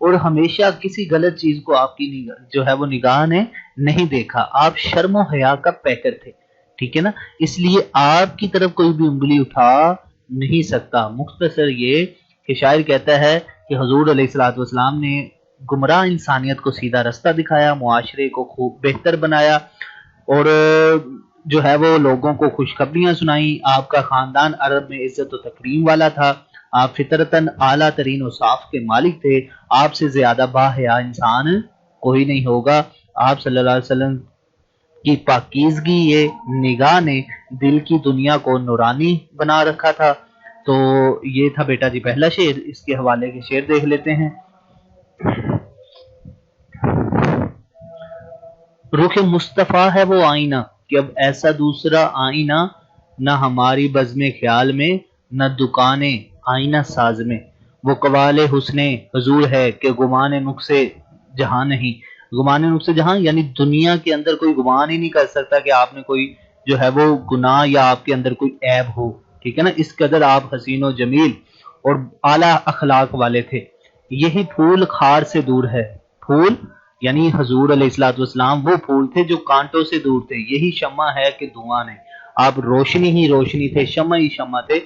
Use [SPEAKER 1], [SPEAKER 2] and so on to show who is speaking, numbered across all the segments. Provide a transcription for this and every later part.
[SPEAKER 1] اور ہمیشہ کسی غلط چیز کو آپ کی جو ہے وہ نگاہ نے نہیں دیکھا. آپ شرم و حیا کا پیکر تھے. ٹھیک ہے نا, اس لیے آپ کی طرف کوئی بھی انگلی اٹھا نہیں سکتا. مختصر یہ کہ شاعر کہتا ہے کہ حضور علیہ الصلوۃ والسلام نے گمراہ انسانیت کو سیدھا رستہ دکھایا, معاشرے کو خوب بہتر بنایا, اور جو ہے وہ لوگوں کو خوشخبریاں سنائیں. آپ کا خاندان عرب میں عزت و تکریم والا تھا. آپ فطرتاً اعلیٰ ترین اوصاف کے مالک تھے. آپ سے زیادہ باحیا انسان کوئی نہیں ہوگا. آپ صلی اللہ علیہ وسلم کی پاکیزگی یہ نگاہ نے دل کی دنیا کو نورانی بنا رکھا تھا. تو یہ تھا بیٹا جی پہلا شعر. اس کے حوالے کے شعر دیکھ لیتے ہیں. رخ مصطفیٰ ہے وہ آئینہ کہ اب ایسا دوسرا آئینہ نہ ہماری بزم خیال میں نہ دکانیں آئینہ ساز میں. وہ قوال حسن حضور ہے کہ گمان نقص جہاں نہیں. گمان نقص جہاں یعنی دنیا کے اندر کوئی گمان ہی نہیں کر سکتا کہ آپ نے کوئی جو ہے وہ گناہ یا آپ کے اندر کوئی عیب ہو. ٹھیک ہے نا, اس قدر آپ حسین و جمیل اور اعلیٰ اخلاق والے تھے. یہی پھول خار سے دور ہے. پھول یعنی حضور علیہ الصلوۃ والسلام وہ پھول تھے جو کانٹوں سے دور تھے. یہی شمع ہے کہ دھواں نہیں. آپ روشنی ہی روشنی تھے, شمع ہی شمع تھے,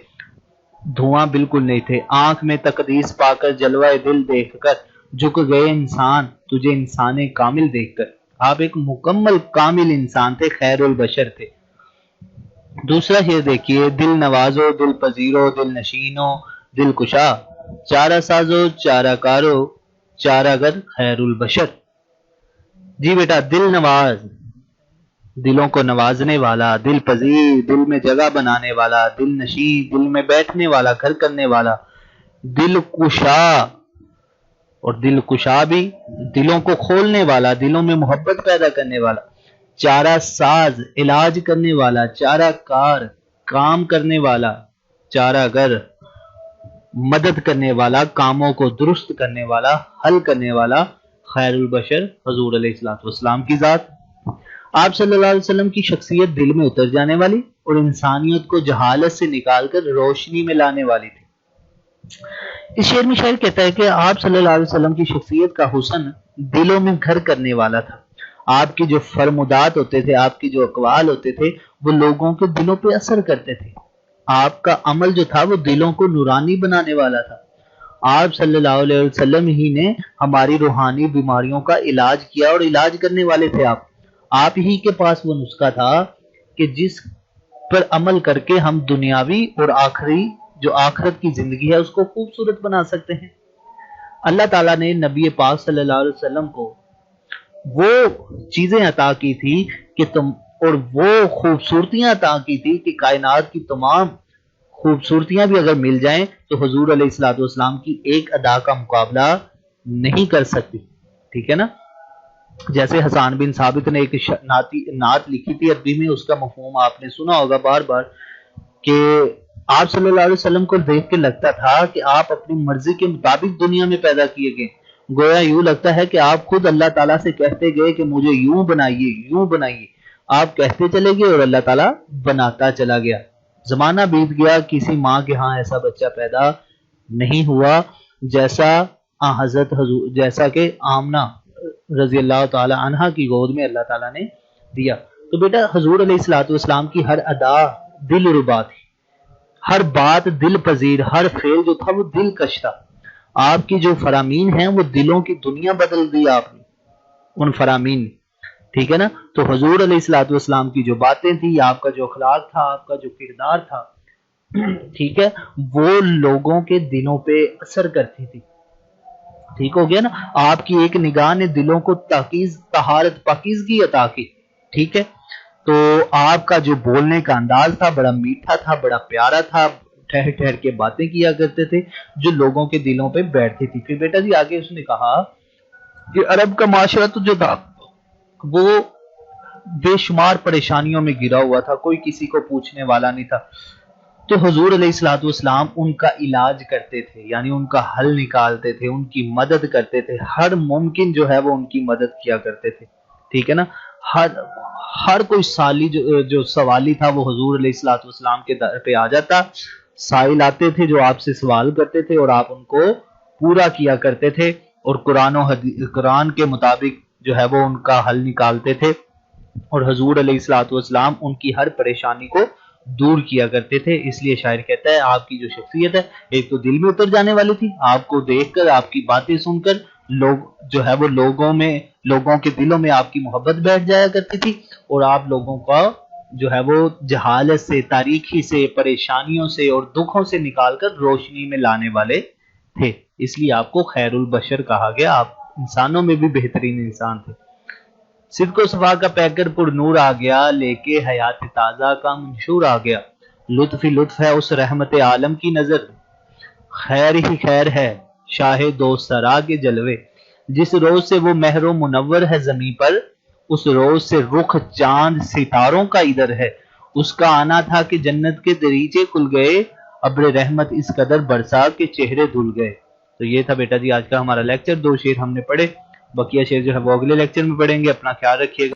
[SPEAKER 1] دھواں بالکل نہیں تھے. آنکھ میں تقدیس پا کر جلوہ دل دیکھ کر جھک گئے انسان تجھے انسان کامل دیکھ کر. آپ ایک مکمل کامل انسان تھے, خیر البشر تھے. دوسرا شعر دیکھیے. دل نوازو دل پذیرو دل نشینو دل کشا چارہ سازو چارہ کارو چارہ گر خیر البشر. جی بیٹا, دل نواز دلوں کو نوازنے والا, دل پذیر دل میں جگہ بنانے والا, دل نشین دل میں بیٹھنے والا, گھر کرنے والا, دل کشا اور دل کشا بھی دلوں کو کھولنے والا, دلوں میں محبت پیدا کرنے والا, چارہ ساز علاج کرنے والا, چارہ کار کام کرنے والا, چارہ گر مدد کرنے والا, کاموں کو درست کرنے والا, حل کرنے والا, خیر البشر حضور علیہ الصلوۃ والسلام کی ذات. آپ صلی اللہ علیہ وسلم کی شخصیت دل میں اتر جانے والی اور انسانیت کو جہالت سے نکال کر روشنی میں لانے والی تھی. اس شعر میں شاعر کہتا ہے کہ آپ صلی اللہ علیہ وسلم کی شخصیت کا حسن دلوں میں گھر کرنے والا تھا. آپ کی جو فرمودات ہوتے تھے, آپ کی جو اقوال ہوتے تھے, وہ لوگوں کے دلوں پہ اثر کرتے تھے. آپ کا عمل جو تھا وہ دلوں کو نورانی بنانے والا تھا. آپ صلی اللہ علیہ وسلم ہی نے ہماری روحانی بیماریوں کا علاج کیا اور علاج کرنے والے تھے. آپ ہی کے پاس وہ نسخہ تھا کہ جس پر عمل کر کے ہم دنیاوی اور آخری جو آخرت کی زندگی ہے اس کو خوبصورت بنا سکتے ہیں. اللہ تعالیٰ نے نبی پاک صلی اللہ علیہ وسلم کو وہ چیزیں عطا کی تھی کہ اور وہ خوبصورتیاں عطا کی تھی کہ کائنات کی تمام خوبصورتیاں بھی اگر مل جائیں تو حضور علیہ الصلوۃ والسلام کی ایک ادا کا مقابلہ نہیں کر سکتی. ٹھیک ہے نا, جیسے حسان بن ثابت نے ایک نعت لکھی تھی عربی میں, اس کا مفہوم آپ نے سنا ہوگا بار بار, کہ آپ صلی اللہ علیہ وسلم کو دیکھ کے لگتا تھا کہ آپ اپنی مرضی کے مطابق دنیا میں پیدا کیے گئے. گویا یوں لگتا ہے کہ آپ خود اللہ تعالیٰ سے کہتے گئے کہ مجھے یوں بنائیے یوں بنائیے. آپ کہتے چلے گئے اور اللہ تعالیٰ بناتا چلا گیا. زمانہ بیت گیا, کسی ماں کے ہاں ایسا بچہ پیدا نہیں ہوا جیسا کہ آمنہ رضی اللہ تعالی عنہ کی گود میں اللہ تعالیٰ نے دیا. تو بیٹا حضور علیہ الصلوۃ والسلام کی ہر ادا دل ربا تھی, ہر بات دل پذیر, ہر فعل جو تھا وہ دل کش تھا. آپ کی جو فرامین ہیں وہ دلوں کی دنیا بدل دی آپ نے ان فرامین. ٹھیک ہے نا, تو حضور علیہ الصلوۃ والسلام کی جو باتیں تھی, آپ کا جو اخلاق تھا, آپ کا جو کردار تھا, ٹھیک ہے, وہ لوگوں کے دلوں پہ اثر کرتی تھی. ٹھیک ہو گیا نا. آپ کی ایک نگاہ نے دلوں کو طہارت پاکیزگی عطا کی. ٹھیک ہے, تو آپ کا جو بولنے کا انداز تھا بڑا میٹھا تھا, بڑا پیارا تھا, ٹھہر ٹھہر کے باتیں کیا کرتے تھے جو لوگوں کے دلوں پہ بیٹھتی تھی. پھر بیٹا جی آگے اس نے کہا کہ عرب کا معاشرہ تو جو تھا وہ بے شمار پریشانیوں میں گرا ہوا تھا, کوئی کسی کو پوچھنے والا نہیں تھا. تو حضور علیہ الصلوۃ والسلام ان کا علاج کرتے تھے, یعنی ان کا حل نکالتے تھے, ان کی مدد کرتے تھے, ہر ممکن جو ہے وہ ان کی مدد کیا کرتے تھے. ٹھیک ہے نا, ہر کوئی سالی جو سوالی تھا وہ حضور علیہ الصلوۃ والسلام کے در پہ آ جاتا. سائل آتے تھے جو آپ سے سوال کرتے تھے اور آپ ان کو پورا کیا کرتے تھے. اور قرآن کے مطابق جو ہے وہ ان کا حل نکالتے تھے، اور حضور علیہ الصلوۃ والسلام ان کی ہر پریشانی کو دور کیا کرتے تھے۔ اس لیے شاعر کہتا ہے آپ کی جو شخصیت ہے ایک تو دل میں اتر جانے والی تھی، آپ کو دیکھ کر، آپ کی باتیں سن کر لوگ جو ہے وہ لوگوں کے دلوں میں آپ کی محبت بیٹھ جایا کرتی تھی، اور آپ لوگوں کا جو ہے وہ جہالت سے، تاریکی سے، پریشانیوں سے اور دکھوں سے نکال کر روشنی میں لانے والے تھے۔ اس لیے آپ کو خیر البشر کہا گیا، آپ انسانوں میں بھی بہترین انسان تھے۔ صدق و صفا کا پیکر پر نور آ گیا، لے کے حیات تازہ کا منشور آ گیا۔ لطف ہی لطف ہے اس رحمت عالم کی نظر، خیر ہی خیر ہے شاہ دو سرا کے جلوے۔ جس روز سے وہ مہر و منور ہے زمیں پر، اس روز سے رخ چاند ستاروں کا ادھر ہے۔ اس کا آنا تھا کہ جنت کے دریچے کھل گئے، ابر رحمت اس قدر برسا کے چہرے دھل گئے۔ تو یہ تھا بیٹا جی آج کا ہمارا لیکچر، 2 شعر ہم نے پڑھے، بقیہ شعر جو ہے وہ اگلے لیکچر میں پڑھیں گے۔ اپنا خیال رکھیے گا۔